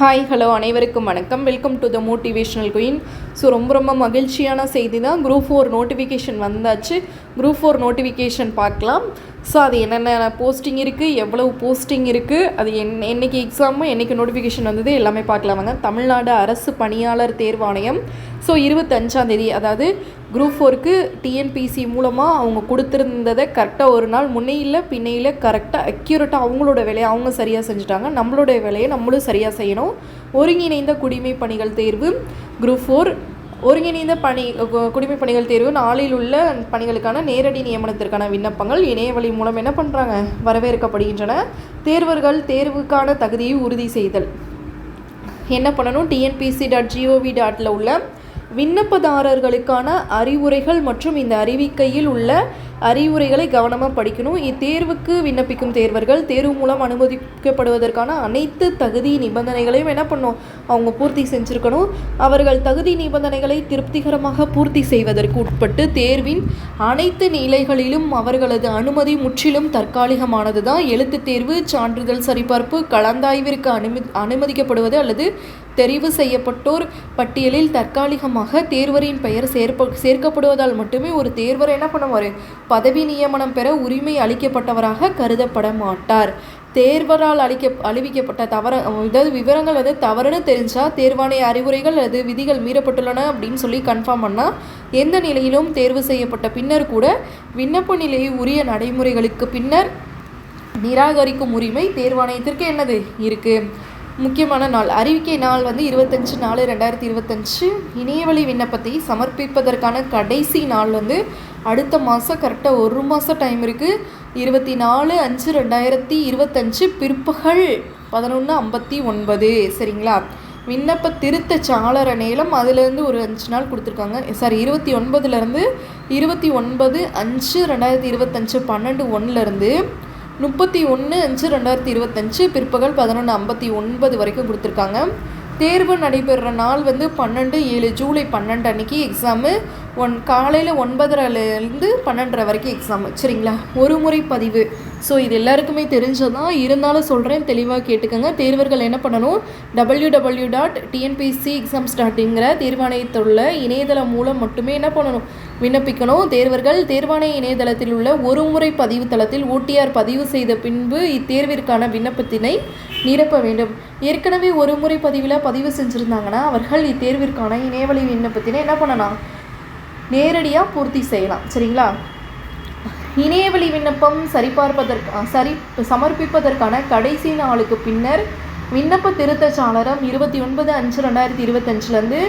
Hi hello அனைவருக்கும் வணக்கம். Welcome to the motivational queen. So ரொம்ப மகிழ்ச்சியான செய்தி தான். குரூப் 4 நோட்டிஃபிகேஷன் வந்தாச்சு. குரூப் 4 நோட்டிஃபிகேஷன் பார்க்கலாம். ஸோ அது என்னென்ன போஸ்டிங் இருக்குது, எவ்வளவு போஸ்டிங் இருக்குது, அது என்னைக்கு எக்ஸாமு, என்றைக்கு நோட்டிஃபிகேஷன் வந்தது எல்லாமே பார்க்கலாமாங்க. தமிழ்நாடு அரசு பணியாளர் தேர்வாணையம் ஸோ 25ஆம் தேதி, அதாவது குரூப் 4க்கு டிஎன்பிசி மூலமாக அவங்க கொடுத்துருந்ததை கரெக்டாக ஒரு நாள் முன்னையில் பின்னையில் கரெக்டாக அக்யூரேட்டாக அவங்களோட வேலையை அவங்க சரியாக செஞ்சுட்டாங்க. நம்மளோட வேலையை நம்மளும் சரியாக செய்யணும். ஒருங்கிணைந்த குடிமை பணிகள் தேர்வு குரூப் 4 ஒருங்கிணைந்த குடிமை பணிகள் தேர்வு நாளில் உள்ள பணிகளுக்கான நேரடி நியமனத்திற்கான விண்ணப்பங்கள் இணையவழி மூலம் என்ன பண்ணுறாங்க, வரவேற்கப்படுகின்றன. தேர்வர்கள் தேர்வுக்கான தகுதியை உறுதி செய்தல் என்ன பண்ணணும், tnpc.gov.in உள்ள விண்ணப்பதாரர்களுக்கான அறிவுரைகள் மற்றும் இந்த அறிவிக்கையில் உள்ள அறிவுரைகளை கவனமாக படிக்கணும். இத்தேர்வுக்கு விண்ணப்பிக்கும் தேர்வர்கள் தேர்வு மூலம் அனுமதிக்கப்படுவதற்கான அனைத்து தகுதி நிபந்தனைகளையும் என்ன பண்ணணும், அவங்க பூர்த்தி செஞ்சுருக்கணும். அவர்கள் தகுதி நிபந்தனைகளை திருப்திகரமாக பூர்த்தி செய்வதற்கு உட்பட்டு தேர்வின் அனைத்து நிலைகளிலும் அவர்களது அனுமதி முற்றிலும் தற்காலிகமானது தான். எழுத்து தேர்வு, சான்றிதழ் சரிபார்ப்பு, கலந்தாய்விற்கு அனுமதிக்கப்படுவது அல்லது தெரிவு செய்யப்பட்டோர் பட்டியலில் தற்காலிகமாக தேர்வரின் பெயர் சேர்க்கப்படுவதால் மட்டுமே ஒரு தேர்வர் என்ன பண்ணுவார், பதவி நியமனம் பெற உரிமை அளிக்கப்பட்டவராக கருதப்பட மாட்டார். தேர்வரால் அறிவிக்கப்பட்ட அதாவது விவரங்கள் தவறுன்னு தெரிஞ்சால் தேர்வாணைய அறிவுரைகள் அல்லது விதிகள் மீறப்பட்டுள்ளன அப்படின்னு சொல்லி கன்ஃபார்ம் பண்ணால் எந்த நிலையிலும் தேர்வு செய்யப்பட்ட பின்னர் கூட விண்ணப்ப நிலையை உரிய நடைமுறைகளுக்கு பின்னர் நிராகரிக்கும் உரிமை தேர்வாணையத்திற்கு என்னது இருக்குது. முக்கியமான நாள், அறிவிக்கை நாள் 25/4/2025. இணையவழி விண்ணப்பத்தை சமர்ப்பிப்பதற்கான கடைசி நாள் அடுத்த மாதம், கரெக்டாக ஒரு மாதம் டைம் இருக்குது. 24/5/2025 பிற்பகல் 11:59. சரிங்களா. விண்ணப்ப திருத்த சாளர நேரம் அதிலேருந்து ஒரு 5 நாள் கொடுத்துருக்காங்க. 29 29/5/2025 12:01 31/5/2025 பிற்பகல் 11:59 வரைக்கும் கொடுத்துருக்காங்க. தேர்வு நடைபெறுற நாள் 12/7 ஜூலை 12 அன்றைக்கி எக்ஸாமு. காலையில் 9:30லேருந்து 12:30 வரைக்கும் எக்ஸாமு. சரிங்களா. ஒரு முறை பதிவு. ஸோ இது எல்லாருக்குமே தெரிஞ்சதான், இருந்தாலும் சொல்கிறேன், தெளிவாக கேட்டுக்கோங்க. தேர்வர்கள் என்ன பண்ணணும், www.tnpcexams.in தேர்வாணையத்துள்ள இணையதளம் மூலம் மட்டுமே என்ன பண்ணணும், விண்ணப்பிக்கணும். தேர்வர்கள் தேர்வாணைய இணையதளத்தில் உள்ள ஒரு முறை பதிவு தளத்தில் ஓடிஆர் பதிவு செய்த பின்பு இத்தேர்விற்கான விண்ணப்பத்தினை நிரப்ப வேண்டும். ஏற்கனவே ஒரு முறை பதிவு செஞ்சுருந்தாங்கன்னா அவர்கள் இத்தேர்விற்கான இணையவழி விண்ணப்பத்தினை என்ன பண்ணலாம், நேரடியாக பூர்த்தி செய்யலாம். சரிங்களா. இணையவழி விண்ணப்பம் சமர்ப்பிப்பதற்கான கடைசி நாளுக்கு பின்னர் விண்ணப்ப திருத்த சாளரம் 29/5/2025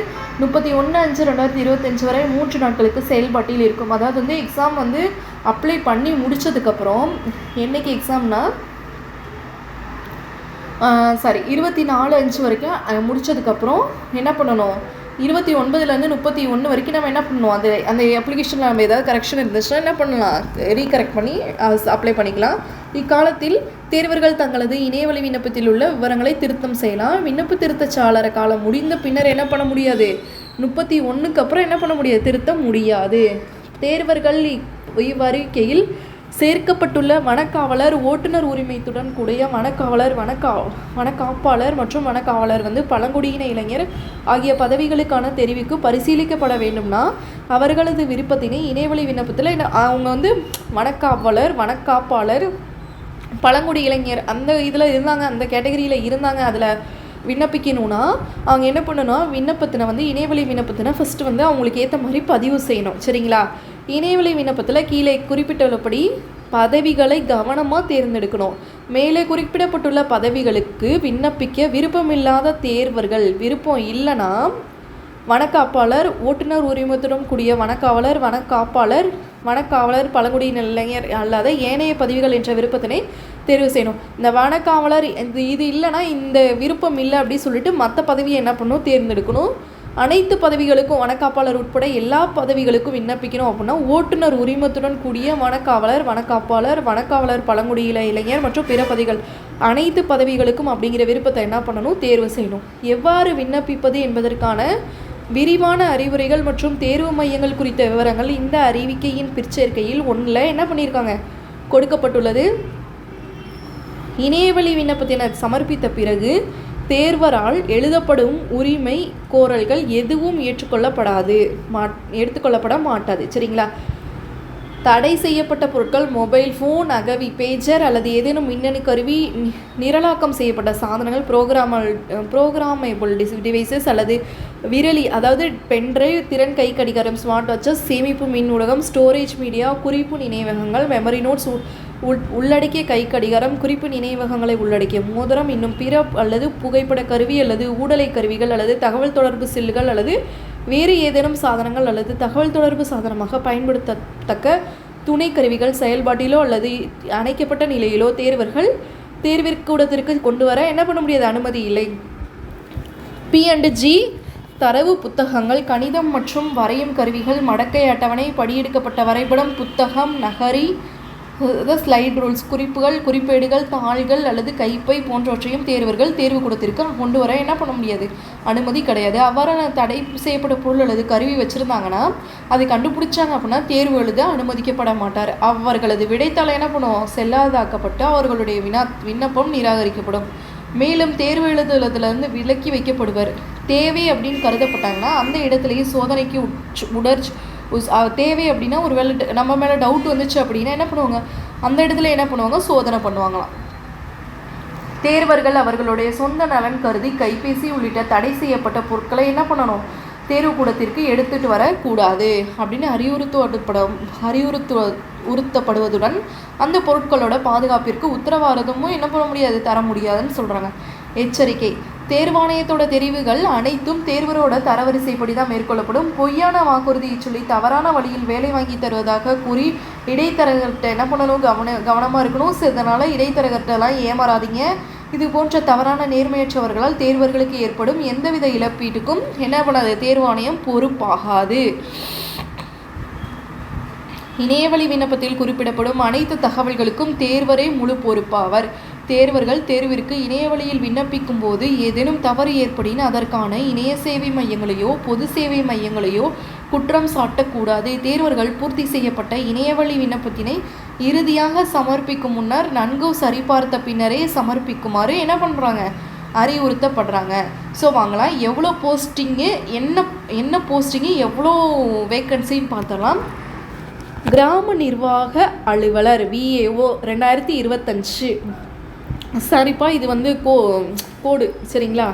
31/5/2025 வரை 3 நாட்களுக்கு செயல்பாட்டில் இருக்கும். அதாவது எக்ஸாம் அப்ளை பண்ணி முடித்ததுக்கப்புறம், என்றைக்கு எக்ஸாம்னா 24/5 வரைக்கும் முடித்ததுக்கப்புறம் என்ன பண்ணணும், 29லேருந்து 31 வரைக்கும் நம்ம என்ன பண்ணணும், அந்த அப்ளிகேஷனில் நம்ம ஏதாவது கரெக்ஷன் இருந்துச்சுன்னா என்ன பண்ணலாம், ரீகரெக்ட் பண்ணி அப்ளை பண்ணிக்கலாம். இக்காலத்தில் தேர்வர்கள் தங்களது இணையவழி விண்ணப்பத்தில் உள்ள விவரங்களை திருத்தம் செய்யலாம். விண்ணப்ப திருத்த சாளர காலம் முடிந்த பின்னர் என்ன பண்ண முடியாது, 31க்கு அப்புறம் என்ன பண்ண முடியாது, திருத்த முடியாது. தேர்வர்கள் இவ்வறிக்கையில் சேர்க்கப்பட்டுள்ள வனக்காவலர், ஓட்டுநர் உரிமத்துடன் கூடிய வனக்காவலர், வனக்காப்பாளர் மற்றும் வனக்காவலர் பழங்குடியின இளைஞர் ஆகிய பதவிகளுக்கான தெரிவுக்கு பரிசீலிக்கப்பட வேண்டும்னா அவர்களது விருப்பத்தினை இணையவழி விண்ணப்பத்தில் அவங்க வனக்காவலர், வனக்காப்பாளர், பழங்குடி இளைஞர் அந்த இதில் இருந்தாங்க, அந்த கேட்டகரியில் இருந்தாங்க, அதில் விண்ணப்பிக்கணும்னா அவங்க என்ன பண்ணணும்னா விண்ணப்பத்தினை இணையவழி விண்ணப்பத்தினை ஃபஸ்ட்டு அவங்களுக்கு ஏற்ற மாதிரி பதிவு செய்யணும். சரிங்களா. இணையவழி விண்ணப்பத்தில் கீழே குறிப்பிட்டுள்ளபடி பதவிகளை கவனமாக தேர்ந்தெடுக்கணும். மேலே குறிப்பிடப்பட்டுள்ள பதவிகளுக்கு விண்ணப்பிக்க விருப்பமில்லாத தேர்வர்கள், விருப்பம் இல்லைன்னா வனக்காப்பாளர், ஓட்டுநர் உரிமத்துடன் கூடிய வனக்காவலர், வனக்காவலர், பழங்குடியின இளைஞர் அல்லாத ஏனைய பதவிகள் என்ற விருப்பத்தினை தேர்வு செய்யணும். இந்த வனக்காவலர் இது இல்லைன்னா, இந்த விருப்பம் இல்லை அப்படின்னு சொல்லிட்டு மற்ற பதவியை என்ன பண்ணணும், தேர்ந்தெடுக்கணும். அனைத்து பதவிகளுக்கும் வனக்காப்பாளர் உட்பட எல்லா பதவிகளுக்கும் விண்ணப்பிக்கணும் அப்படின்னா ஓட்டுநர் உரிமத்துடன் கூடிய வனக்காவலர், வனக்காவலர், பழங்குடியின இளைஞர் மற்றும் பிற பதவிகள் அனைத்து பதவிகளுக்கும் அப்படிங்கிற விருப்பத்தை என்ன பண்ணணும், தேர்வு செய்யணும். எவ்வாறு விண்ணப்பிப்பது என்பதற்கான விரிவான அறிவுரைகள் மற்றும் தேர்வு மையங்கள் குறித்த விவரங்கள் இந்த அறிவிக்கையின் பிற்சேர்க்கையில் 1 என்ன பண்ணியிருக்காங்க, கொடுக்கப்பட்டுள்ளது. இணையவழி விண்ணப்பத்தினர் சமர்ப்பித்த பிறகு தேர்வரால் எழுதப்படும் உரிமை கோரல்கள் எதுவும் எடுத்துக்கொள்ளப்பட மாட்டாது. சரிங்களா? தடை செய்யப்பட்ட பொருட்கள் மொபைல் ஃபோன், அகவி, பேஜர் அல்லது ஏதேனும் மின்னணு கருவி, நிரலாக்கம் செய்யப்பட்ட சாதனங்கள், ப்ரோக்ராமபிள் டிவைசஸ் அல்லது விரலி அதாவது பென்ட்ரைவ், திறன் கை கடிகாரம், ஸ்மார்ட் வாட்சஸ், சேமிப்பு மின் ஊடகம், ஸ்டோரேஜ் மீடியா, குறிப்பு நினைவகங்கள், மெமரி நோட்ஸ் உள்ளடக்கிய கை கடிகாரம், குறிப்பு நினைவகங்களை உள்ளடக்கிய மோதிரம், இன்னும் பிற அல்லது புகைப்பட கருவி அல்லது ஊடலை கருவிகள் அல்லது தகவல் தொடர்பு செல்லுகள் அல்லது வேறு ஏதேனும் சாதனங்கள் அல்லது தகவல் தொடர்பு சாதனமாக பயன்படுத்தத்தக்க துணை கருவிகள் செயல்பாட்டிலோ அல்லது அணைக்கப்பட்ட நிலையிலோ தேர்விற்கூடத்திற்கு கொண்டு வர என்ன பண்ண முடியாது, அனுமதி இல்லை. P&G தரவு புத்தகங்கள், கணிதம் மற்றும் வரையும் கருவிகள், மடக்கை அட்டவணை, படியெடுக்கப்பட்ட வரைபடம், புத்தகம், நகரி, ஸ்லைட் ரூல்ஸ், குறிப்புகள், குறிப்பேடுகள், தாள்கள் அல்லது கைப்பை போன்றவற்றையும் தேர்வுக்கூடத்திற்கு கொண்டு வர என்ன பண்ண முடியாது, அனுமதி கிடையாது. அவ்வாறான தடை செய்யப்பட்ட பொருள் அல்லது கருவி வச்சுருந்தாங்கன்னா அதை கண்டுபிடிச்சாங்க அப்படின்னா தேர்வு எழுத அனுமதிக்கப்பட மாட்டார். அவர்களது விடைத்தாளை என்ன பண்ணுவோம், செல்லாதாக்கப்பட்டு அவர்களுடைய விண்ணப்பம் நிராகரிக்கப்படும். மேலும் தேர்வு எழுதுவதிலிருந்து விலக்கி வைக்கப்படுவர். தேவை அப்படின்னு கருதப்பட்டாங்கன்னா அந்த இடத்துலையே சோதனைக்கு தேவை அப்படின்னா ஒரு வேலை நம்ம மேலே டவுட் வந்துச்சு அப்படின்னா என்ன பண்ணுவாங்க, அந்த இடத்துல என்ன பண்ணுவாங்க, சோதனை பண்ணுவாங்களாம். தேர்வர்கள் அவர்களுடைய சொந்த நலன் கருதி கைபேசி உள்ளிட்ட தடை செய்யப்பட்ட பொருட்களை என்ன பண்ணணும், தேர்வுக்கூடத்திற்கு எடுத்துகிட்டு வரக்கூடாது அப்படின்னு அறிவுறுத்தப்படுவதுடன் அந்த பொருட்களோட பாதுகாப்பிற்கு உத்தரவாதமும் என்ன பண்ண முடியாது, தர முடியாதுன்னு சொல்கிறாங்க. எச்சரிக்கை: தேர்வாணையத்தோட தெரிவுகள் அனைத்தும் தேர்வரோட தரவரிசைப்படி தான் மேற்கொள்ளப்படும். பொய்யான வாக்குறுதியை சொல்லி தவறான வழியில் வேலை வாங்கி தருவதாக கூறி இடைத்தரகர்கிட்ட என்ன பண்ணணும், கவனமாக இருக்கணும். இதனால் இடைத்தரகர்கிட்டலாம் ஏமாறாதீங்க. இது போன்ற தவறான நேர்மையற்றவர்களால் தேர்வர்களுக்கு ஏற்படும் எந்தவித இழப்பீட்டுக்கும் என்ன பண்ணாது, தேர்வாணையம் பொறுப்பாகாது. இணையவழி விண்ணப்பத்தில் குறிப்பிடப்படும் அனைத்து தகவல்களுக்கும் தேர்வரே முழு பொறுப்பாவர். தேர்வர்கள் தேர்விற்கு இணையவழியில் விண்ணப்பிக்கும் போது ஏதேனும் தவறு ஏற்படின் அதற்கான இணைய சேவை மையங்களையோ பொது சேவை மையங்களையோ குற்றம் சாட்டக்கூடாது. தேர்வர்கள் பூர்த்தி செய்யப்பட்ட இணையவழி விண்ணப்பத்தினை இறுதியாக சமர்ப்பிக்கும் முன்னர் நன்கு சரிபார்த்த பின்னரே சமர்ப்பிக்குமாறு என்ன பண்ணுறாங்க, அறிவுறுத்தப்படுறாங்க. ஸோ வாங்கலாம் எவ்வளோ போஸ்டிங்கு, என்ன போஸ்டிங்கு, எவ்வளோ வேக்கன்சின்னு பார்த்தலாம். கிராம நிர்வாக அலுவலர் VAO 2025. சரிப்பா, இது வந்து கோடு சரிங்களா.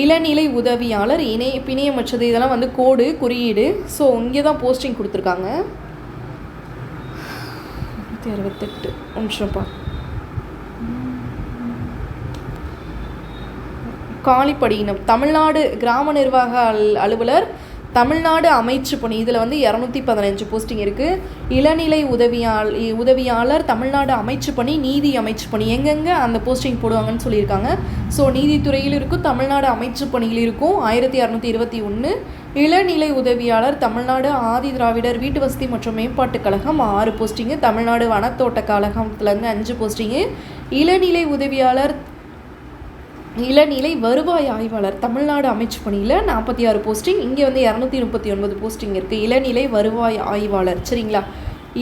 இளநிலை உதவியாளர், பிணையமற்றது, இதெல்லாம் வந்து கோடு குறியீடு. ஸோ இங்கே தான் போஸ்டிங் கொடுத்துருக்காங்க. 68 நிமிஷம்ப்பா. காலிப்படியினம் தமிழ்நாடு கிராம நிர்வாக அலுவலர், தமிழ்நாடு அமைச்சு பணி, இதில் வந்து 215 போஸ்டிங் இருக்குது. இளநிலை உதவியாளர், தமிழ்நாடு அமைச்சு பணி, நீதி அமைச்சு பணி, எங்கெங்கே அந்த போஸ்டிங் போடுவாங்கன்னு சொல்லியிருக்காங்க. ஸோ நீதித்துறையில் இருக்கும், தமிழ்நாடு அமைச்சு பணியில் இருக்கும் 1621. இளநிலை உதவியாளர் தமிழ்நாடு ஆதி திராவிடர் வீட்டு வசதி மற்றும் மேம்பாட்டுக் கழகம் 6 போஸ்டிங்கு. தமிழ்நாடு வனத்தோட்ட கழகத்துலேருந்து 5 போஸ்டிங்கு. இளநிலை வருவாய் ஆய்வாளர் தமிழ்நாடு அமைச்சு பணியில் 46 போஸ்டிங். இங்கே வந்து 239 போஸ்டிங் இருக்குது. இளநிலை வருவாய் ஆய்வாளர் சரிங்களா.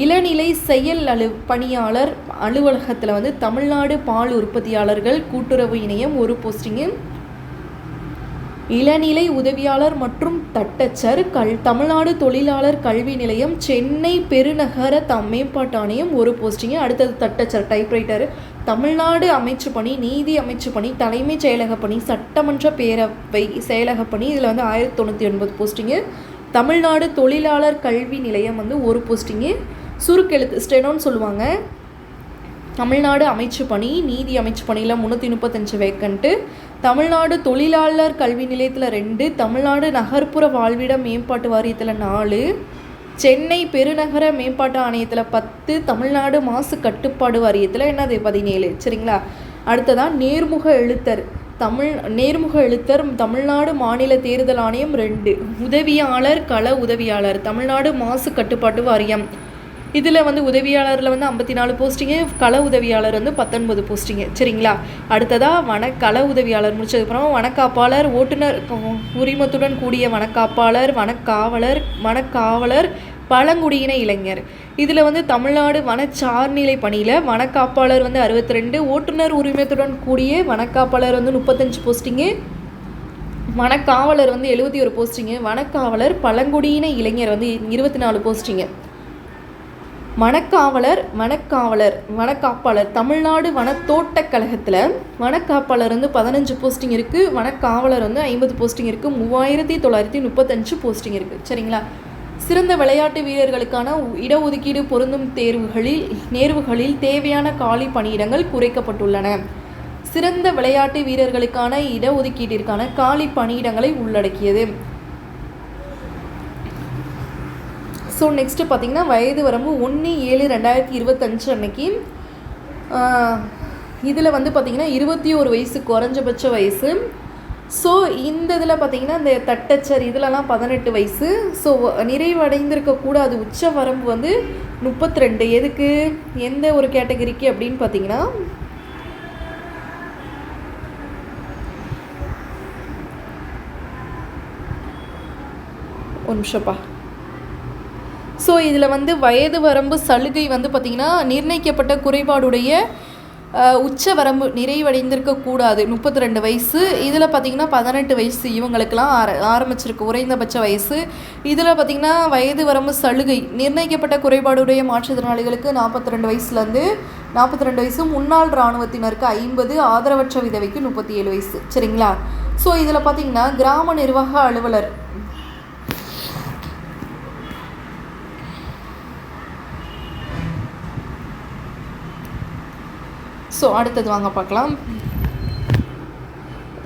இளநிலை செயல் பணியாளர் அலுவலகத்தில் வந்து தமிழ்நாடு பால் உற்பத்தியாளர்கள் கூட்டுறவு இணையம் 1 போஸ்டிங்கு. இளநிலை உதவியாளர் மற்றும் தட்டச்சர் தமிழ்நாடு தொழிலாளர் கல்வி நிலையம் சென்னை பெருநகர மேம்பாட்டு ஆணையம் 1 போஸ்டிங்கு. அடுத்தது தட்டச்சர் டைப்ரைட்டர் தமிழ்நாடு அமைச்சு பணி, நீதி அமைச்சு பணி, தலைமைச் செயலக பணி, சட்டமன்ற பேரவை செயலக பணி, இதில் வந்து 1099 போஸ்டிங்கு. தமிழ்நாடு தொழிலாளர் கல்வி நிலையம் வந்து 1 போஸ்டிங்கு. சுருக்கெழுத்து ஸ்டெனோன்னு சொல்லுவாங்க. தமிழ்நாடு அமைச்சு பணி, நீதி அமைச்சு பணியில் 335 வேக்கண்ட்டு. தமிழ்நாடு தொழிலாளர் கல்வி நிலையத்தில் 2, தமிழ்நாடு நகர்ப்புற வாழ்விட மேம்பாட்டு வாரியத்தில் 4, சென்னை பெருநகர மேம்பாட்டு ஆணையத்தில் 10, தமிழ்நாடு மாசு கட்டுப்பாடு வாரியத்தில் 17 சரிங்களா. அடுத்ததான் நேர்முக எழுத்தர் தமிழ்நாடு மாநில தேர்தல் ஆணையம் 2, உதவியாளர் கள உதவியாளர் தமிழ்நாடு மாசு கட்டுப்பாட்டு வாரியம், இதில் வந்து உதவியாளரில் வந்து 54 போஸ்டிங்கு, கள உதவியாளர் வந்து 19 போஸ்டிங்கு சரிங்களா. அடுத்ததாக கள உதவியாளர் முடிச்சதுக்கப்புறம் வனக்காப்பாளர், ஓட்டுநர் உரிமத்துடன் கூடிய வனக்காப்பாளர், வனக்காவலர், பழங்குடியின இளைஞர். இதில் வந்து தமிழ்நாடு வனச்சார்நிலை பணியில் வனக்காப்பாளர் வந்து 62, ஓட்டுநர் உரிமத்துடன் கூடிய வனக்காப்பாளர் வந்து 35 போஸ்டிங்கு, வனக்காவலர் வந்து 71 போஸ்டிங்கு, வனக்காவலர் பழங்குடியின இளைஞர் வந்து 24 போஸ்டிங்கு. வனக்காப்பாளர் தமிழ்நாடு வனத்தோட்டக் கழகத்தில் வனக்காப்பாளர் வந்து 15 போஸ்டிங் இருக்குது, வனக்காவலர் வந்து 50 போஸ்டிங் இருக்குது, 3935 போஸ்டிங் இருக்குது. சரிங்களா? சிறந்த விளையாட்டு வீரர்களுக்கான இடஒதுக்கீடு பொருந்தும் நேர்வுகளில் தேவையான காலி பணியிடங்கள் குறைக்கப்பட்டுள்ளன. சிறந்த விளையாட்டு வீரர்களுக்கான இடஒதுக்கீட்டிற்கான காலி பணியிடங்களை உள்ளடக்கியது. ஸோ நெக்ஸ்ட்டு பார்த்திங்கன்னா வயது வரம்பு 1/7/2025 அன்னைக்கு இதில் வந்து பார்த்திங்கன்னா 21 வயசு குறைஞ்சபட்ச வயசு. ஸோ இந்த இதில் பார்த்திங்கன்னா இந்த தட்டச்சர் இதிலலாம் 18 வயசு. ஸோ நிறைவடைந்திருக்கக்கூடாது. உச்ச வரம்பு வந்து 32. எதுக்கு, எந்த ஒரு கேட்டகரிக்கு அப்படின்னு பார்த்திங்கன்னா ஒரு நிமிஷப்பா. ஸோ இதில் வந்து வயது வரம்பு சலுகை வந்து பார்த்திங்கன்னா நிர்ணயிக்கப்பட்ட குறைபாடுடைய உச்ச வரம்பு நிறைவடைந்திருக்கக்கூடாது 32 வயசு. இதில் பார்த்திங்கன்னா 18 வயசு இவங்களுக்கெல்லாம் ஆரம்பிச்சிருக்கு குறைந்தபட்ச வயசு. இதில் பார்த்திங்கன்னா வயது வரம்பு சலுகை நிர்ணயிக்கப்பட்ட குறைபாடுடைய மாற்றுத்திறனாளிகளுக்கு 42 வயசுலேருந்து 42 வயசு, முன்னாள் இராணுவத்தினருக்கு 50, ஆதரவற்ற விதவைக்கு 37 வயசு. சரிங்களா? ஸோ இதில் பார்த்திங்கன்னா கிராம நிர்வாக அலுவலர் ஸோ அடுத்தது வாங்க பார்க்கலாம்.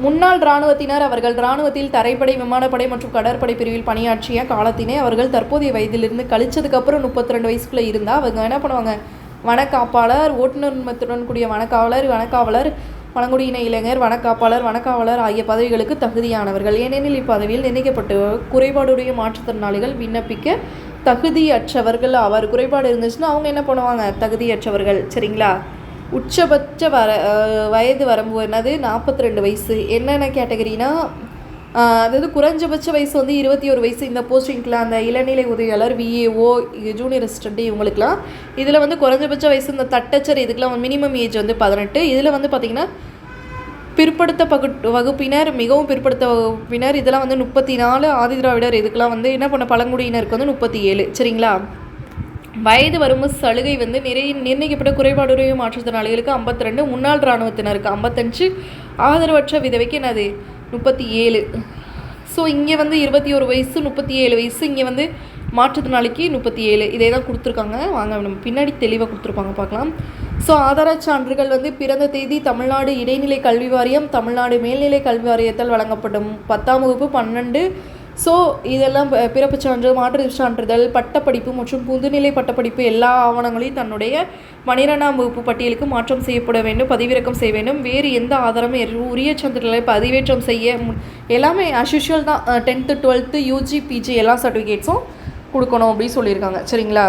முன்னாள் இராணுவத்தினர் அவர்கள் இராணுவத்தில் தரைப்படை, விமானப்படை மற்றும் கடற்படை பிரிவில் பணியாற்றிய காலத்தினை அவர்கள் தற்போதைய வயதிலிருந்து கழிச்சதுக்கப்புறம் 32 வயசுக்குள்ளே இருந்தால் அவங்க என்ன பண்ணுவாங்க, வனக்காப்பாளர், ஓட்டுநர் உரிமத்துடன் கூடிய வனக்காவலர், பழங்குடியின இளைஞர், வனக்காப்பாளர் ஆகிய பதவிகளுக்கு தகுதியானவர்கள். ஏனெனில் இப்பதவியில் நிர்ணயிக்கப்பட்ட குறைபாடுடைய மாற்றுத்திறனாளிகள் விண்ணப்பிக்க தகுதியற்றவர்கள். அவர் குறைபாடு இருந்துச்சுன்னா அவங்க என்ன பண்ணுவாங்க, தகுதியற்றவர்கள். சரிங்களா? உச்சபட்ச வயது வரம்பு என்னது 42 வயசு. என்னென்ன கேட்டகரினா, அதாவது குறைஞ்சபட்ச வயசு வந்து 21 வயசு இந்த போஸ்டிங்க்கெலாம், அந்த இளநிலை உதவியாளர், VAO, ஜூனியர் அசிஸ்டண்ட் இவங்களுக்குலாம். இதில் வந்து குறைஞ்சபட்ச வயசு இந்த தட்டச்சர் இதுக்கெலாம் மினிமம் ஏஜ் வந்து 18. இதில் வந்து பார்த்திங்கன்னா பிற்படுத்த வகுப்பினர், மிகவும் பிற்படுத்த வகுப்பினர் இதெல்லாம் வந்து 34, ஆதிதிராவிடர் இதுக்கெலாம் வந்து என்ன பண்ண பழங்குடியினருக்கு வந்து 37. சரிங்களா? வயது வரம்பு சலுகை வந்து நிர்ணயிக்கப்பட்ட குறைபாடுடைய மாற்றுத்திறனாளிகளுக்கு 52, முன்னாள் இராணுவத்தினருக்கு 55, ஆதரவற்ற விதவைக்கு என்னது 37. ஸோ இங்கே வந்து 21 வயசு 37 வயசு, இங்கே வந்து மாற்றுத்திறனாளிக்கு 37. இதே தான் கொடுத்துருக்காங்க. வாங்க நம்ம பின்னாடி தெளிவாக கொடுத்துருப்பாங்க பார்க்கலாம். ஸோ ஆதார சான்றுகள் வந்து பிறந்த தேதி, தமிழ்நாடு இடைநிலை கல்வி வாரியம், தமிழ்நாடு மேல்நிலை கல்வி வாரியத்தால் வழங்கப்படும் 10ஆம் வகுப்பு 12. ஸோ இதெல்லாம் பிறப்பு சான்று, மாற்று சான்றிதழ், பட்டப்படிப்பு மற்றும் முதுநிலை பட்டப்படிப்பு எல்லா ஆவணங்களையும் தன்னுடைய 12ஆம் வகுப்பு பட்டியலுக்கு மாற்றம் செய்யப்பட வேண்டும், பதிவிறக்கம் செய்ய வேண்டும். வேறு எந்த ஆதாரமும் உரிய சான்றிதழை பதிவேற்றம் செய்ய எல்லாமே அஸ்யூஷுவல் தான். 10th 12th UG PG எல்லா சர்டிஃபிகேட்ஸும் கொடுக்கணும் அப்படின்னு சொல்லியிருக்காங்க. சரிங்களா?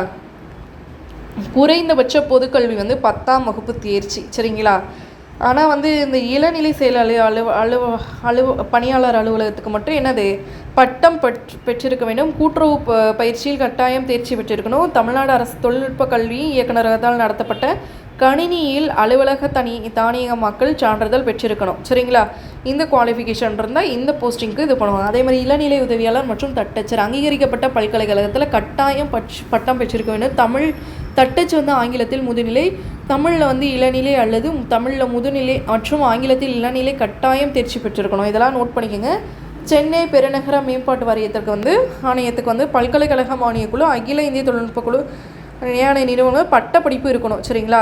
குறைந்தபட்ச பொதுக்கல்வி வந்து 10ஆம் வகுப்பு தேர்ச்சி. சரிங்களா? ஆனால் வந்து இந்த இளநிலை பணியாளர் அலுவலகத்துக்கு மட்டும் என்னது பட்டம் பெற்றிருக்க வேண்டும். கூட்டுறவு பயிற்சியில் கட்டாயம் தேர்ச்சி பெற்றிருக்கணும். தமிழ்நாடு அரசு தொழில்நுட்ப கல்வி இயக்குநரகத்தால் நடத்தப்பட்ட கணினியில் அலுவலக தானியகமாக்கல் சான்றிதழ் பெற்றிருக்கணும். சரிங்களா? இந்த குவாலிஃபிகேஷன் இருந்தால் இந்த போஸ்டிங்க்கு இது பண்ணுவாங்க. அதே மாதிரி இளநிலை உதவியாளர் மற்றும் தட்டச்சர் அங்கீகரிக்கப்பட்ட பல்கலைக்கழகத்தில் கட்டாயம் பட்டம் பெற்றிருக்க வேண்டும். தமிழ் தட்டச்சு வந்து ஆங்கிலத்தில் முதுநிலை, தமிழில் வந்து இளநிலை அல்லது தமிழில் முதுநிலை மற்றும் ஆங்கிலத்தில் இளநிலை கட்டாயம் தேர்ச்சி பெற்றிருக்கணும். இதெல்லாம் நோட் பண்ணிக்கோங்க. சென்னை பெருநகர மேம்பாட்டு ஆணையத்துக்கு வந்து பல்கலைக்கழக மானியக்குழு, அகில இந்திய தொழில்நுட்ப குழு, ஏனைய நிறுவனம் பட்டப்படிப்பு இருக்கணும். சரிங்களா?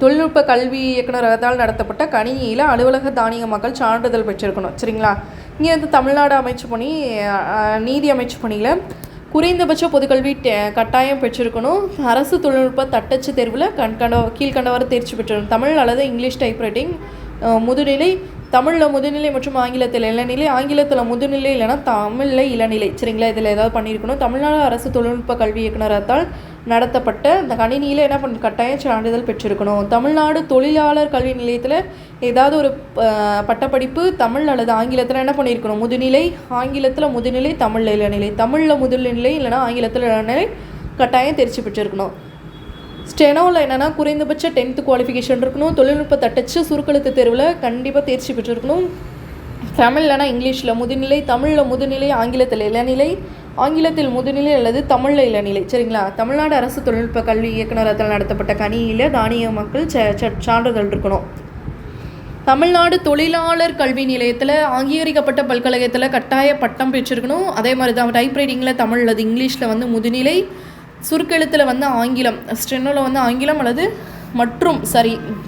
தொழில்நுட்ப கல்வி இயக்குநரகத்தால் நடத்தப்பட்ட கணினியில் அலுவலக தானியகமாக்கல் சான்றிதழ் பெற்றிருக்கணும். சரிங்களா? இங்கே வந்து தமிழ்நாடு அமைச்சு பணி, நீதி அமைச்சு பணியில் குறைந்தபட்ச பொதுக்கல்வி கட்டாயம் பெற்றிருக்கணும். அரசு தொழில்நுட்ப தட்டச்சு தேர்வில் கீழ்கண்டவாறு தேர்ச்சி பெற்றிருக்கணும். தமிழ் அல்லது இங்கிலீஷ் டைப்ரைட்டிங் முதுநிலை, தமிழில் முதுநிலை மற்றும் ஆங்கிலத்தில் இளநிலை, ஆங்கிலத்தில் முதுநிலை இல்லைனா தமிழில் இளநிலை. சரிங்களா, இதில் ஏதாவது பண்ணியிருக்கணும். தமிழ்நாடு அரசு தொழில்நுட்ப கல்வி இயக்குநரகத்தால் நடத்தப்பட்ட இந்த கணினியில் என்ன கட்டாயம் சான்றிதழ் பெற்றிருக்கணும். தமிழ்நாடு தொழிலாளர் கல்வி நிலையத்தில் ஏதாவது ஒரு பட்டப்படிப்பு தமிழ் அல்லது ஆங்கிலத்தில் என்ன பண்ணியிருக்கணும், முதுநிலை, ஆங்கிலத்தில் முதுநிலை, தமிழில் இளநிலை. தமிழில் முதுநிலை இல்லைனா ஆங்கிலத்தில் இளநிலை கட்டாயம் தேர்ச்சி பெற்றிருக்கணும். ஸ்டெனோவில் என்னென்னா குறைந்தபட்ச 10th குவாலிஃபிகேஷன் இருக்கணும். தொழில்நுட்ப தட்டச்சு சுருக்கெழுத்து தேர்வில் கண்டிப்பாக தேர்ச்சி பெற்றிருக்கணும். தமிழ்லனா இங்கிலீஷில் முதுநிலை, தமிழில் முதுநிலை, ஆங்கிலத்தில் இளநிலை, ஆங்கிலத்தில் முதுநிலை அல்லது தமிழில் இளநிலை. சரிங்களா, தமிழ்நாடு அரசு தொழில்நுட்ப கல்வி இயக்குநரகத்தால் நடத்தப்பட்ட கணினியில் தானிய மக்கள் சான்றிதழ் இருக்கணும். தமிழ்நாடு தொழிலாளர் கல்வி நிலையத்தில் அங்கீகரிக்கப்பட்ட பல்கலைக்கழகத்தில் கட்டாய பட்டம் பெற்றிருக்கணும். அதே மாதிரி தான் டைப்ரைட்டிங்கில் தமிழ் அல்லது இங்கிலீஷில் வந்து முதுநிலை, சுருக்கெழுத்தில் வந்து ஆங்கிலம், ஸ்டெனோவில் வந்து ஆங்கிலம் அல்லது மற்றும்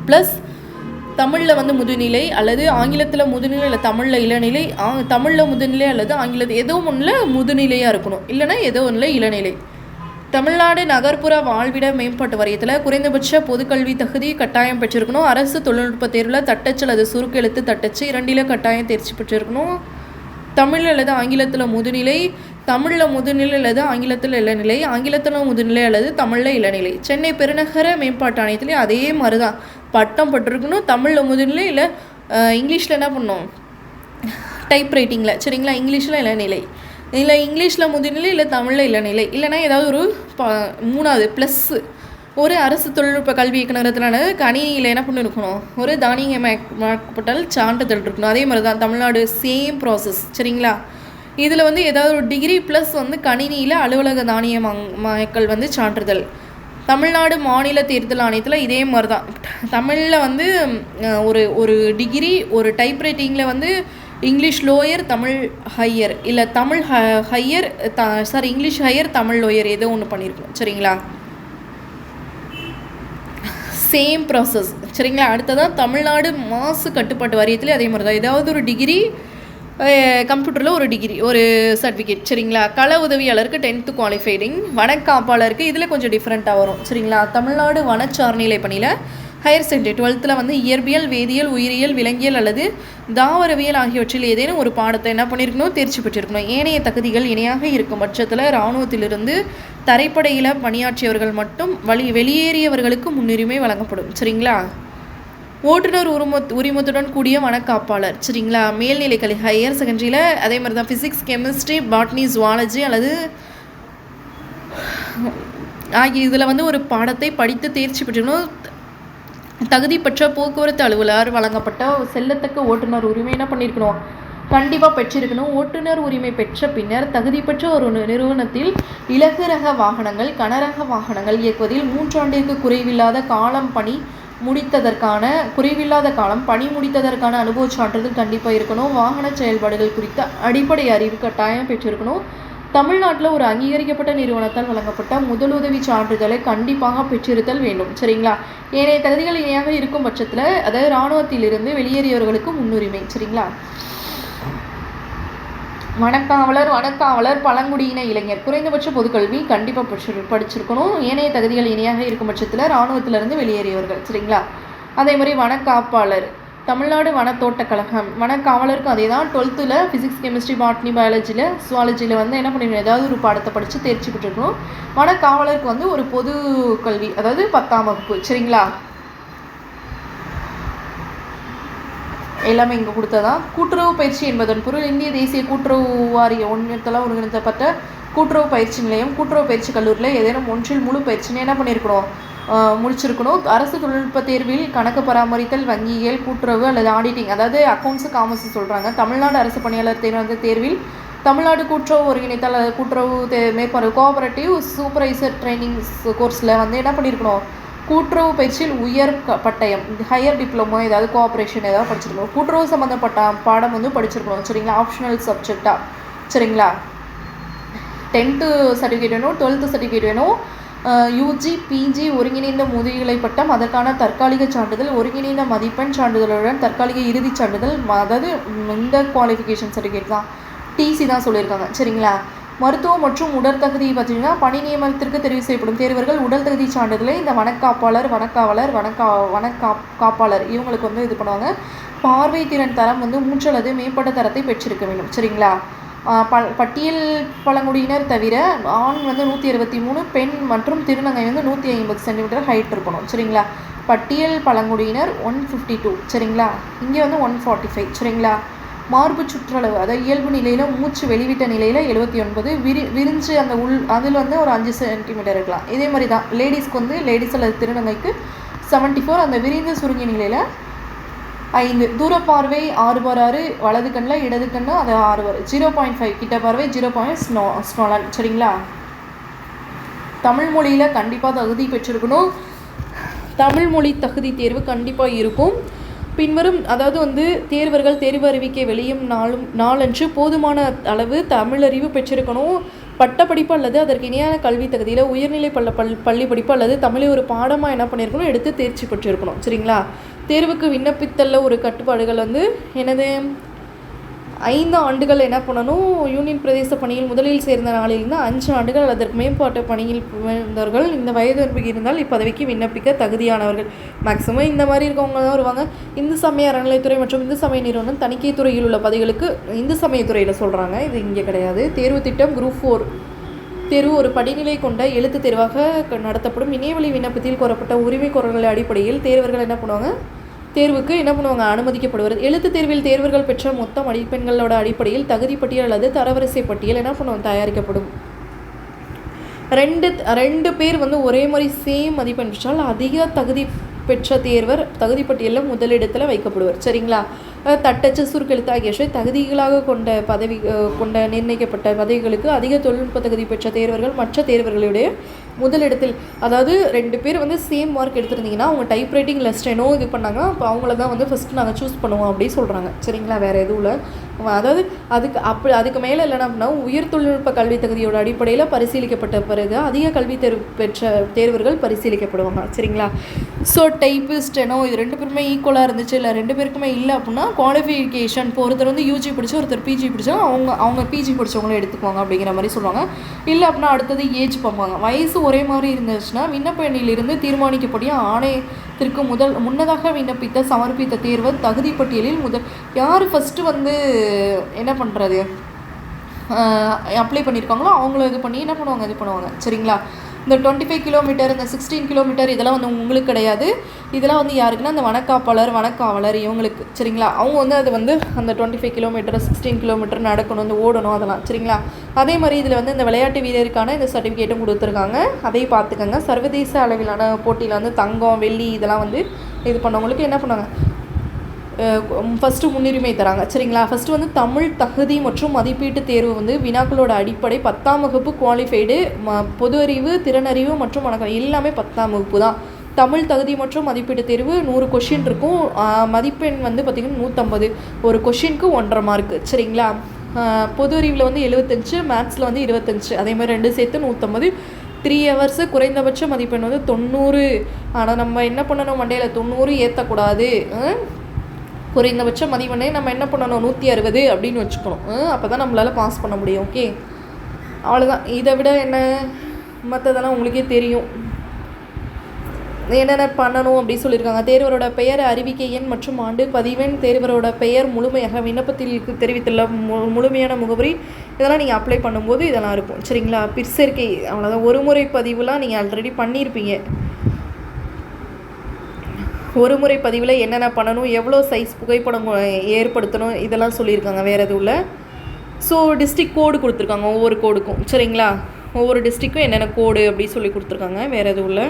ப்ளஸ் தமிழில் வந்து முதுநிலை அல்லது ஆங்கிலத்தில் முதுநிலை இல்லை தமிழில் இளநிலை, தமிழில் முதுநிலை அல்லது ஆங்கிலத்தில் ஏதோ ஒன்றில் முதுநிலையாக இருக்கணும், இல்லைனா ஏதோ ஒன்றில் இளநிலை. தமிழ்நாடு நகர்ப்புற வாழ்விட மேம்பாட்டு வாரியத்தில் குறைந்தபட்ச பொதுக்கல்வி தகுதி கட்டாயம் பெற்றிருக்கணும். அரசு தொழில்நுட்ப தேர்வில் தட்டச்சு அல்லது சுருக்கெழுத்து தட்டச்சு இரண்டில் கட்டாயம் தேர்ச்சி பெற்றிருக்கணும். தமிழ் அல்லது ஆங்கிலத்தில் முதுநிலை, தமிழில் முதுநிலை அல்லது ஆங்கிலத்தில் இளநிலை, ஆங்கிலத்தில் முதுநிலை அல்லது தமிழில் இளநிலை. சென்னை பெருநகர மேம்பாட்டு ஆணையத்துலேயும் அதே மாதிரி தான் பட்டம் பட்டிருக்கணும். தமிழில் முதுநிலை இல்லை இங்கிலீஷில் என்ன பண்ணணும், டைப்ரைட்டிங்கில். சரிங்களா, இங்கிலீஷில் இளநிலை, இல்லை இங்கிலீஷில் முதுநிலை இல்லை தமிழில் இளநிலை, இல்லைனா ஏதாவது ஒரு 3வது ப்ளஸ்ஸு ஒரு அரசு தொழில்நுட்ப கல்வி இயக்குநரகத்தினால கணினியில் என்ன பண்ணியிருக்கணும், ஒரு தானியமயமாக்கப்பட்ட சான்றிதழ் இருக்கணும். அதே மாதிரி தான் தமிழ்நாடு சேம் ப்ராசஸ். சரிங்களா, இதில் வந்து ஏதாவது ஒரு டிகிரி ப்ளஸ் வந்து கணினியில் அலுவலக தானியமயக்கல் வந்து சான்றிதழ். தமிழ்நாடு மாநில தேர்தல் ஆணையத்தில் இதே மாதிரி தான் தமிழில் வந்து ஒரு டிகிரி, ஒரு டைப்ரைட்டிங்கில் வந்து இங்கிலீஷ் லோயர் தமிழ் ஹையர், இல்லை Tamil higher English higher Tamil lower ஏதோ ஒன்று பண்ணியிருக்கணும். சரிங்களா, சேம் ப்ராசஸ். சரிங்களா, அடுத்ததான் தமிழ்நாடு மாசு கட்டுப்பாட்டு வாரியத்தில் அதே மாதிரி தான் ஏதாவது ஒரு டிகிரி, கம்ப்யூட்டரில் ஒரு டிகிரி, ஒரு சர்டிஃபிகேட். சரிங்களா, கள உதவியாளருக்கு 10th குவாலிஃபைடிங், வனக்காப்பாளருக்கு இதில் கொஞ்சம் டிஃப்ரெண்ட்டாக வரும். சரிங்களா, தமிழ்நாடு வனச்சார்நிலை பணியில் ஹையர் செகண்டரி 12th வந்து இயற்பியல், வேதியியல், உயிரியல், விலங்கியல் அல்லது தாவரவியல் ஆகியவற்றில் ஏதேனும் ஒரு பாடத்தை என்ன பண்ணியிருக்கணும், தேர்ச்சி பெற்றிருக்கணும். ஏனைய தகுதிகள் இணையாக இருக்கும் பட்சத்தில் இராணுவத்திலிருந்து தரைப்படையில் பணியாற்றியவர்கள் மட்டும் வெளியேறியவர்களுக்கு முன்னுரிமை வழங்கப்படும். சரிங்களா, ஓட்டுநர் உரிமத்துடன் கூடிய வனக்காப்பாளர். சரிங்களா, மேல்நிலை கல்வி ஹையர் செகண்டரியில் அதே மாதிரி தான் ஃபிசிக்ஸ், கெமிஸ்ட்ரி, பாட்னி, ஜுவாலஜி அல்லது ஆகிய இதில் வந்து ஒரு பாடத்தை படித்து தேர்ச்சி பெற்றணும். தகுதி பெற்ற போக்குவரத்து அலுவலர் வழங்கப்பட்ட செல்லத்தக்க ஓட்டுநர் உரிமை என்ன பண்ணியிருக்கணும், கண்டிப்பாக பெற்றிருக்கணும். ஓட்டுநர் உரிமை பெற்ற பின்னர் தகுதி பெற்ற ஒரு நிறுவனத்தில் இலகு ரக வாகனங்கள், கனரக வாகனங்கள் இயக்குவதில் 3 ஆண்டிற்கு குறைவில்லாத காலம் பணி முடித்ததற்கான அனுபவ சான்றிதழ் கண்டிப்பாக இருக்கணும். வாகன செயல்பாடுகள் குறித்த அடிப்படை அறிவு கட்டாயம் பெற்றிருக்கணும். தமிழ்நாட்டில் ஒரு அங்கீகரிக்கப்பட்ட நிறுவனத்தால் வழங்கப்பட்ட முதலுதவி சான்றிதழை கண்டிப்பாக பெற்றிருத்தல் வேண்டும். சரிங்களா, ஏனைய தகுதிகள் இணையாக இருக்கும் பட்சத்தில் அதாவது இராணுவத்திலிருந்து வெளியேறியவர்களுக்கு முன்னுரிமை. சரிங்களா, வனக்காவலர் பழங்குடியின இளைஞர் குறைந்தபட்ச பொதுக்கல்வி கண்டிப்பாக படிச்சிருக்கணும். ஏனைய தகுதிகள் இணையாக இருக்கும் பட்சத்தில் இராணுவத்திலிருந்து வெளியேறியவர்கள். சரிங்களா, அதே மாதிரி வனக்காப்பாளர் தமிழ்நாடு வனத்தோட்டக் கழகம், வனக்காவலருக்கும் அதே தான் 12th ஃபிசிக்ஸ், கெமிஸ்ட்ரி, பாட்னி, பயாலஜியில், சுவாலஜியில் வந்து என்ன பண்ணிருக்கணும், ஏதாவது ஒரு பாடத்தை படித்து தேர்ச்சி பெற்றிருக்கணும். வனக்காவலருக்கு வந்து ஒரு பொது கல்வி, அதாவது 10ஆம் வகுப்பு. சரிங்களா, எல்லாமே இங்கே கொடுத்ததான். கூட்டுறவு பயிற்சி என்பதன் பொருள் இந்திய தேசிய கூட்டுறவு வாரிய ஒன்றியத்தால் ஒருங்கிணைக்கப்பட்ட கூட்டுறவு பயிற்சி நிலையம், கூட்டுறவு பயிற்சி கல்லூரியில் ஏதேனும் ஒன்றில் முழு பயிற்சின்னு என்ன பண்ணியிருக்கணும், முடிச்சிருக்கணும். அரசு தொழில்நுட்ப தேர்வில் கணக்கு பராமரித்தல், வங்கியியல், கூட்டுறவு அல்லது ஆடிட்டிங், அதாவது அக்கௌண்ட்ஸு, காமர்ஸ் சொல்கிறாங்க. தமிழ்நாடு அரசு பணியாளர் தேர்வில் தமிழ்நாடு கூட்டுறவு ஒருங்கிணைத்தல் அல்லது கூட்டுறவு மேற்பார்வை கோஆபரேட்டிவ் சூப்பர்வைசர் ட்ரைனிங் கோர்ஸில் வந்து என்ன பண்ணியிருக்கணும், கூட்டுறவு பயிற்சியில் உயர் பட்டயம், ஹையர் டிப்ளமோ ஏதாவது கோஆப்ரேஷன் ஏதாவது படிச்சிருக்கணும். கூட்டுறவு சம்மந்தப்பட்ட பாடம் வந்து படிச்சிருக்கணும். சரிங்களா, ஆப்ஷனல் சப்ஜெக்டாக. சரிங்களா, 10th சர்டிஃபிகேட் வேணும், 12th சர்டிஃபிகேட் வேணும். யூஜி, பிஜி ஒருங்கிணைந்த முதுகலை பட்டம், அதற்கான தற்காலிக சான்றிதழ், ஒருங்கிணைந்த மதிப்பெண் சான்றிதழுடன் தற்காலிக இறுதிச் சான்றிதழ், அதாவது இந்த குவாலிஃபிகேஷன் சர்டிஃபிகேட் தான், டிசி தான் சொல்லியிருக்காங்க. சரிங்களா, மருத்துவம் மற்றும் உடற்தகுதி பார்த்தீங்கன்னா பணி நியமனத்திற்கு தெரிவு செய்யப்படும் தேர்வர்கள் உடல் தகுதி சான்றிதழை இந்த வனக்காப்பாளர், வனக்காவலர், காப்பாளர் இவங்களுக்கு வந்து இது பண்ணுவாங்க. பார்வை திறன் தரம் வந்து 3 அல்லது மேம்பட்ட தரத்தை பெற்றிருக்க வேண்டும். சரிங்களா? பட்டியல் பழங்குடியினர் தவிர ஆண் வந்து 163, பெண் மற்றும் திருநங்கை வந்து 150 சென்டிமீட்டர் ஹைட் இருக்கணும். சரிங்களா? பட்டியல் பழங்குடியினர் 152. சரிங்களா? இங்கே வந்து 145. சரிங்களா? மார்பு சுற்றளவு அதாவது இயல்பு நிலையில் மூச்சு வெளிவிட்ட நிலையில் 79, விரிஞ்சு அந்த அதில் வந்து ஒரு 5 சென்டிமீட்டர் இருக்கலாம். இதே மாதிரி தான் லேடிஸ்க்கு வந்து லேடிஸ் அல்லது திருநங்கைக்கு 74, அந்த விரிந்து சுருங்கிய நிலையில் 5. தூர பார்வை 6/6, வலது கண்ணில் இடது கண்ணு அது 6 0.5, கிட்ட பார்வை 0.9. சரிங்களா? தமிழ் மொழியில் கண்டிப்பாக தகுதி பெற்றிருக்கணும். தமிழ் மொழி தகுதி தேர்வு கண்டிப்பாக இருக்கும். பின்வரும் அதாவது வந்து தேர்வர்கள் தேர்வு அறிவிக்கை வெளியும் நாளன்று போதுமான அளவு தமிழறிவு பெற்றிருக்கணும். பட்டப்படிப்பு அல்லது அதற்கு இணையான கல்வி தகுதியில் உயர்நிலை பள்ளி படிப்பு அல்லது தமிழை ஒரு பாடமாக என்ன பண்ணியிருக்கணும், எடுத்து தேர்ச்சி பெற்றிருக்கணும். சரிங்களா? தேர்வுக்கு விண்ணப்பித்தல்ல ஒரு கட்டுப்பாடுகள் வந்து எனது 5 ஆண்டுகள் என்ன பண்ணணும், யூனியன் பிரதேச பணியில் முதலில் சேர்ந்த நாளிலிருந்து 5 ஆண்டுகள் அதற்கு மேம்பாட்டு பணியில் இருந்தவர்கள் இந்த வயது வரம்பு இருந்தால் இப்பதவிக்கு விண்ணப்பிக்க தகுதியானவர்கள். மேக்ஸிமம் இந்த மாதிரி இருக்கவங்க தான் வருவாங்க. இந்து சமய அறநிலைத்துறை மற்றும் இந்து சமய நிறுவனம் தணிக்கை துறையில் உள்ள பதவிகளுக்கு இந்து சமயத்துறையில் சொல்கிறாங்க, இது இங்கே கிடையாது. தேர்வு திட்டம் குரூப் 4 தேர்வு ஒரு படிநிலை கொண்ட எழுத்து தேர்வாக நடத்தப்படும். இணையவழி விண்ணப்பத்தில் கோரப்பட்ட உரிமை குரல்கள் அடிப்படையில் தேர்வர்கள் என்ன பண்ணுவாங்க, தேர்வுக்கு என்ன பண்ணுவாங்க, அனுமதிக்கப்படுவது. எழுத்து தேர்வில் தேர்வர்கள் பெற்ற மொத்த மதிப்பெண்களோட அடிப்படையில் தகுதி பட்டியல் அல்லது தரவரிசை பட்டியல் என்ன பண்ணுவோம், தயாரிக்கப்படும். 2 பேர் வந்து ஒரே மாதிரி சேம் மதிப்பெண் பெற்றால் அதிக தகுதி பெற்ற தேர்வர் தகுதி பட்டியலில் முதலிடத்தில் வைக்கப்படுவார். சரிங்களா? தட்டச்சு சுருக்கெழுத்து ஆகியவற்றை தகுதிகளாக கொண்ட நிர்ணயிக்கப்பட்ட பதவிகளுக்கு அதிக தொழில்நுட்ப தகுதி பெற்ற தேர்வர்கள் மற்ற தேர்வர்களுடைய முதலிடத்தில். அதாவது 2 பேர் வந்து சேம் மார்க் எடுத்திருந்தீங்கன்னா அவங்க டைப் ரைட்டிங்கில் ஸ்டெனோ இது பண்ணாங்கன்னா அப்போ அவங்கள தான் வந்து ஃபஸ்ட்டு நாங்கள் சூஸ் பண்ணுவோம் அப்படி சொல்கிறாங்க. சரிங்களா? வேறு எதுவும் இல்லை. அதாவது அதுக்கு மேலே இல்லைன்னா அப்படின்னா உயர் தொழில்நுட்ப கல்வி தகுதியோட அடிப்படையில் பரிசீலிக்கப்பட்ட பிறகு அதிக கல்வி பெற்ற தேர்வர்கள் பரிசீலிக்கப்படுவாங்க. சரிங்களா? ஸோ டைப்பு ஸ்டெனோ இது 2 பேருமே ஈக்குவலாக இருந்துச்சு, இல்லை 2 பேருக்குமே இல்லை அப்படின்னா குவாலிஃபிகேஷன் இப்போ ஒருத்தர் வந்து யூஜி படித்து ஒருத்தர் பிஜி படித்தா அவங்க பிஜி படித்தவங்களும் எடுத்துக்குவாங்க அப்படிங்கிற மாதிரி சொல்லுவாங்க. இல்லை அப்படின்னா அடுத்தது ஏஜ் பார்ப்பாங்க. வயசு ஒரே மாதிரி இருந்துச்சுன்னா விண்ணப்ப எண்ணிலிருந்து தீர்மானிக்கப்படிய ஆணையத்திற்கு முன்னதாக விண்ணப்பித்த சமர்ப்பித்த தேர்வு தகுதி பட்டியலில் யார் ஃபஸ்ட்டு வந்து என்ன பண்ணுறது அப்ளை பண்ணியிருக்காங்களோ அவங்கள இது பண்ணி என்ன பண்ணுவாங்க. சரிங்களா? இந்த 25 கிலோமீட்டர் இந்த 16 கிலோமீட்டர் இதெல்லாம் வந்து உங்களுக்கு கிடையாது. இதெல்லாம் வந்து யாருக்குன்னா அந்த வனக்காவலர் இவங்களுக்கு. சரிங்களா? அவங்க வந்து அது வந்து அந்த 25 கிலோமீட்டர் 16 கிலோமீட்டர் நடக்கணும், இந்த ஓடணும் அதெல்லாம். சரிங்களா? அதே மாதிரி இதில் வந்து இந்த விளையாட்டு வீரருக்கான இந்த சர்டிஃபிகேட்டும் கொடுத்துருக்காங்க, அதையும் பார்த்துக்கோங்க. சர்வதேச அளவிலான போட்டியில் வந்து தங்கம் வெள்ளி இதெல்லாம் வந்து இது பண்ணவங்களுக்கு என்ன பண்ணாங்க, ஃபஸ்ட்டு முன்னுரிமை தராங்க. சரிங்களா? ஃபஸ்ட்டு வந்து தமிழ் தகுதி மற்றும் மதிப்பீட்டு தேர்வு வந்து வினாக்களோட அடிப்படை 10ஆம் வகுப்பு குவாலிஃபைடு, பொது அறிவு, திறனறிவு மற்றும் எல்லாமே 10ஆம் வகுப்பு தான். தமிழ் தகுதி மற்றும் மதிப்பீட்டு தேர்வு 100 கொஷின் இருக்கும். மதிப்பெண் வந்து பார்த்திங்கன்னா 150, ஒரு கொஷினுக்கு 1.5 மார்க்கு. சரிங்களா? பொது அறிவில் வந்து 75, மேத்ஸில் வந்து 25, அதே மாதிரி 2 சேர்த்து 150. 3 ஹவர்ஸு குறைந்தபட்ச மதிப்பெண் வந்து 90. ஆனால் நம்ம என்ன பண்ணணும், மண்டையில் 90 ஏற்றக்கூடாது. குறைந்தபட்ச மதிப்பெண்ணை நம்ம என்ன பண்ணணும், 160 அப்படின்னு வச்சுக்கணும். அப்போ தான் நம்மளால் பாஸ் பண்ண முடியும். ஓகே, அவ்வளோதான். இதை விட என்ன மற்றதெல்லாம் உங்களுக்கே தெரியும் என்னென்ன பண்ணணும் அப்படின்னு சொல்லியிருக்காங்க. தேர்வரோட பெயர், அறிவிக்கை எண் மற்றும் ஆண்டு, பதிவெண், தேர்வரோட பெயர் முழுமையாக விண்ணப்பத்தில் தெரிவித்துள்ள முழுமையான முகவரி, இதெல்லாம் நீங்கள் அப்ளை பண்ணும்போது இதெல்லாம் இருக்கும். சரிங்களா? பிற்சேர்க்கை அவ்வளோதான். ஒரு முறை பதிவுலாம் நீங்கள் ஆல்ரெடி பண்ணியிருப்பீங்க. ஒரு முறை பதிவில் என்னென்ன பண்ணணும், எவ்வளோ சைஸ் புகைப்படம் ஏற்படுத்தணும், இதெல்லாம் சொல்லியிருக்காங்க. வேறு எதுவும் இல்லை. ஸோ டிஸ்ட்ரிக்ட் கோடு கொடுத்துருக்காங்க ஒவ்வொரு கோடுக்கும். சரிங்களா? ஒவ்வொரு டிஸ்ட்ரிக்கும் என்னென்ன கோடு அப்படி சொல்லி கொடுத்துருக்காங்க. வேறு எதுவும் இல்லை.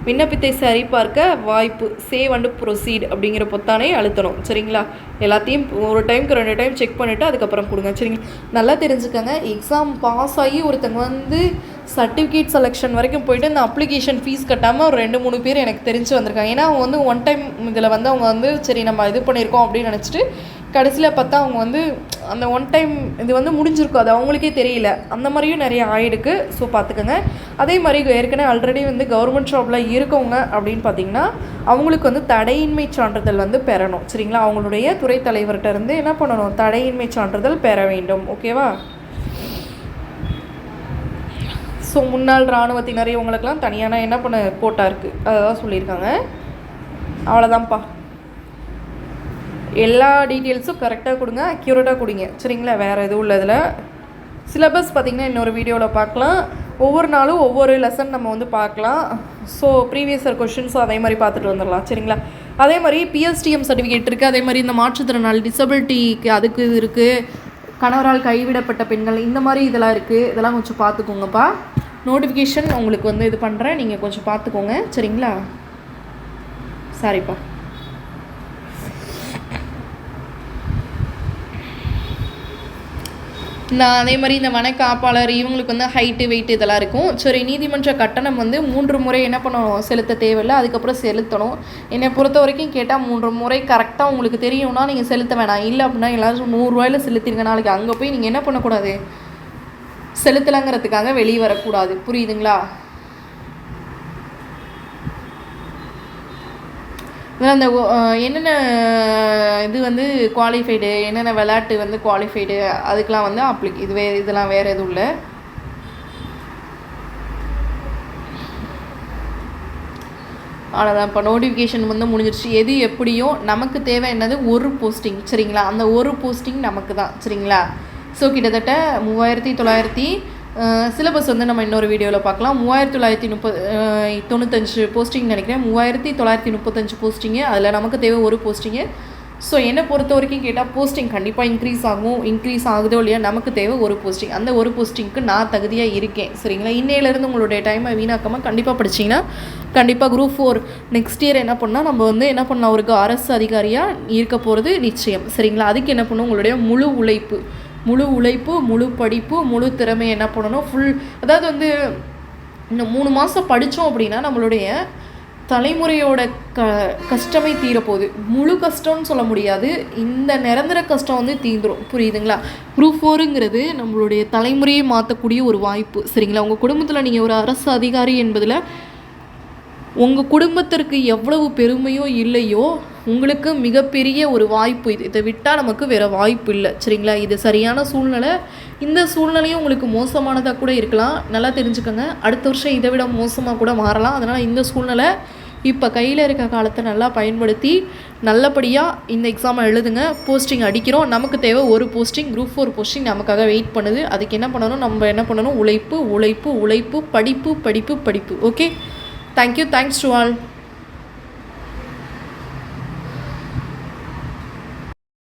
விண்ணப்பத்தை சரிபார்க்க வாய்ப்பு சேவ் அண்டு ப்ரொசீட் அப்படிங்கிற பொத்தானே அழுத்தணும். சரிங்களா? எல்லாத்தையும் ஒரு டைமுக்கு 2 டைம் செக் பண்ணிவிட்டு அதுக்கப்புறம் கொடுங்க. சரிங்களா? நல்லா தெரிஞ்சுக்கோங்க. எக்ஸாம் பாஸ் ஆகி ஒருத்தங்க வந்து சர்டிஃபிகேட் செலெக்ஷன் வரைக்கும் போய்ட்டு இந்த அப்ளிகேஷன் ஃபீஸ் கட்டாமல் ஒரு 2-3 பேர் எனக்கு தெரிஞ்சு வந்திருக்காங்க. ஏன்னா அவங்க வந்து ஒன் டைம் இதில் வந்து அவங்க வந்து சரி நம்ம இது பண்ணியிருக்கோம் அப்படின்னு நினச்சிட்டு கடைசியில் பார்த்தா அவங்க வந்து அந்த ஒன் டைம் இது வந்து முடிஞ்சிருக்கும், அது அவங்களுக்கே தெரியல. அந்த மாதிரியும் நிறைய ஆயிடுக்கு. ஸோ பார்த்துக்கோங்க. அதே மாதிரி ஏற்கனவே ஆல்ரெடி வந்து கவர்மெண்ட் ஜாபில் இருக்கவங்க அப்படின்னு பார்த்திங்கன்னா அவங்களுக்கு வந்து தடையின்மை சான்றிதழ் வந்து பெறணும். சரிங்களா? அவங்களுடைய துறை தலைவர்கிட்ட இருந்து என்ன பண்ணணும், தடையின்மை சான்றிதழ் பெற வேண்டும். ஓகேவா? ஸோ முன்னாள் இராணுவத்தினர் இவங்களுக்கெல்லாம் தனியான என்ன பண்ண கோட்டா இருக்குது, அதை தான் சொல்லியிருக்காங்க. அவ்வளோதான்ப்பா. எல்லா டீட்டெயில்ஸும் கரெக்டாக கொடுங்க, அக்யூரேட்டாக கொடுங்க சரிங்களா. வேறு எதுவும் இல்லை. இதில் சிலபஸ் பார்த்திங்கன்னா இன்னொரு வீடியோவில் பார்க்கலாம். ஒவ்வொரு நாளும் ஒவ்வொரு லெசன் நம்ம வந்து பார்க்கலாம். ஸோ ப்ரீவியஸ் இயர் கொஷின்ஸும் அதே மாதிரி பார்த்துட்டு வந்துடலாம் சரிங்களா. அதே மாதிரி பிஎஸ்டிஎம் சர்டிஃபிகேட் இருக்குது. அதே மாதிரி இந்த மாற்றுத்திறனாளி டிசபிலிட்டிக்கு அதுக்கு இது இருக்குது. கணவரால் கைவிடப்பட்ட பெண்கள் இந்த மாதிரி இதெல்லாம் இருக்குது. இதெல்லாம் கொஞ்சம் பார்த்துக்கோங்கப்பா. நோட்டிஃபிகேஷன் உங்களுக்கு வந்து இது பண்ணுறேன், நீங்கள் கொஞ்சம் பார்த்துக்கோங்க சரிங்களா. சாரிப்பா. அதே மாதிரி இந்த வனக்காப்பாளர் இவங்களுக்கு வந்து ஹைட்டு வெயிட் இதெல்லாம் இருக்கும். சரி, நீதிமன்ற கட்டணம் வந்து 3 முறை என்ன பண்ணணும், செலுத்த தேவையில்லை. அதுக்கப்புறம் செலுத்தணும். என்னை பொறுத்த வரைக்கும் கேட்டால் 3 முறை கரெக்டாக உங்களுக்கு தெரியும்னா நீங்கள் செலுத்த வேணாம். இல்லை அப்படின்னா எல்லாரும் 100 ரூபாயில் செலுத்திருங்க. நாளைக்கு அங்கே போய் நீங்கள் என்ன பண்ணக்கூடாது, செலுத்தலாங்கிறதுக்காக வெளியே வரக்கூடாது. புரியுதுங்களா. அந்த என்னென்ன இது வந்து குவாலிஃபைடு, என்னென்ன விளையாட்டு வந்து குவாலிஃபைடு, அதுக்கெலாம் வந்து இதெல்லாம் வேறு எதுவும் இல்லை. அவ்வளோதான். இப்போ நோட்டிஃபிகேஷன் வந்து முடிஞ்சிருச்சு. எது எப்படியோ நமக்கு தேவை என்னது ஒரு போஸ்டிங் சரிங்களா. அந்த ஒரு போஸ்டிங் நமக்கு தான் சரிங்களா. ஸோ கிட்டத்தட்ட 3900 சிலபஸ் வந்து நம்ம இன்னொரு வீடியோவில் பார்க்கலாம். 3995 போஸ்டிங் நினைக்கிறேன். 3935 போஸ்டிங்கு. அதில் நமக்கு தேவை ஒரு போஸ்டிங்கு. ஸோ என்னை பொறுத்த வரைக்கும் கேட்டால் போஸ்டிங் கண்டிப்பாக இன்க்ரீஸ் ஆகுதோ இல்லையா, நமக்கு தேவை ஒரு போஸ்டிங். அந்த ஒரு போஸ்டிங்க்கு நான் தகுதியாக இருக்கேன் சரிங்களா. இன்னையிலேருந்து உங்களுடைய டைமை வீணாக்காமல் கண்டிப்பாக படிச்சிங்கன்னா கண்டிப்பாக குரூப் 4 நெக்ஸ்ட் இயர் என்ன பண்ணால் நம்ம வந்து என்ன பண்ணலாம், அவருக்கு அரசு அதிகாரியாக இருக்க போகிறது நிச்சயம் சரிங்களா. அதுக்கு என்ன பண்ணணும், உங்களுடைய முழு உழைப்பு, முழு படிப்பு, முழு திறமை என்ன பண்ணணும், அதாவது வந்து இன்னும் 3 மாதம் படித்தோம் அப்படின்னா நம்மளுடைய தலைமுறையோட கஷ்டமே தீரப்போகுது. முழு கஷ்டம்னு சொல்ல முடியாது, இந்த நிரந்தர கஷ்டம் வந்து தீந்துடும். புரியுதுங்களா. குரூப் 4ங்கிறது நம்மளுடைய தலைமுறையை மாற்றக்கூடிய ஒரு வாய்ப்பு சரிங்களா. உங்கள் குடும்பத்தில் நீங்கள் ஒரு அரசு அதிகாரி என்பதில் உங்கள் குடும்பத்திற்கு எவ்வளவு பெருமையோ இல்லையோ உங்களுக்கு மிகப்பெரிய ஒரு வாய்ப்பு. இதை விட்டால் நமக்கு வேறு வாய்ப்பு இல்லை சரிங்களா. இது சரியான சூழ்நிலை. இந்த சூழ்நிலையும் உங்களுக்கு மோசமானதாக கூட இருக்கலாம், நல்லா தெரிஞ்சுக்கோங்க. அடுத்த வருஷம் இதை விட மோசமாக கூட மாறலாம். அதனால் இந்த சூழ்நிலை இப்போ கையில் இருக்க காலத்தை நல்லா பயன்படுத்தி நல்லபடியாக இந்த எக்ஸாமை எழுதுங்க. போஸ்டிங் அடிக்கிறோம். நமக்கு தேவை ஒரு போஸ்டிங், குரூப் 4 போஸ்டிங் நமக்காக வெயிட் பண்ணுது. அதுக்கு என்ன பண்ணணும், நம்ம என்ன பண்ணணும், உழைப்பு, படிப்பு. Okay, thank you, thanks to all.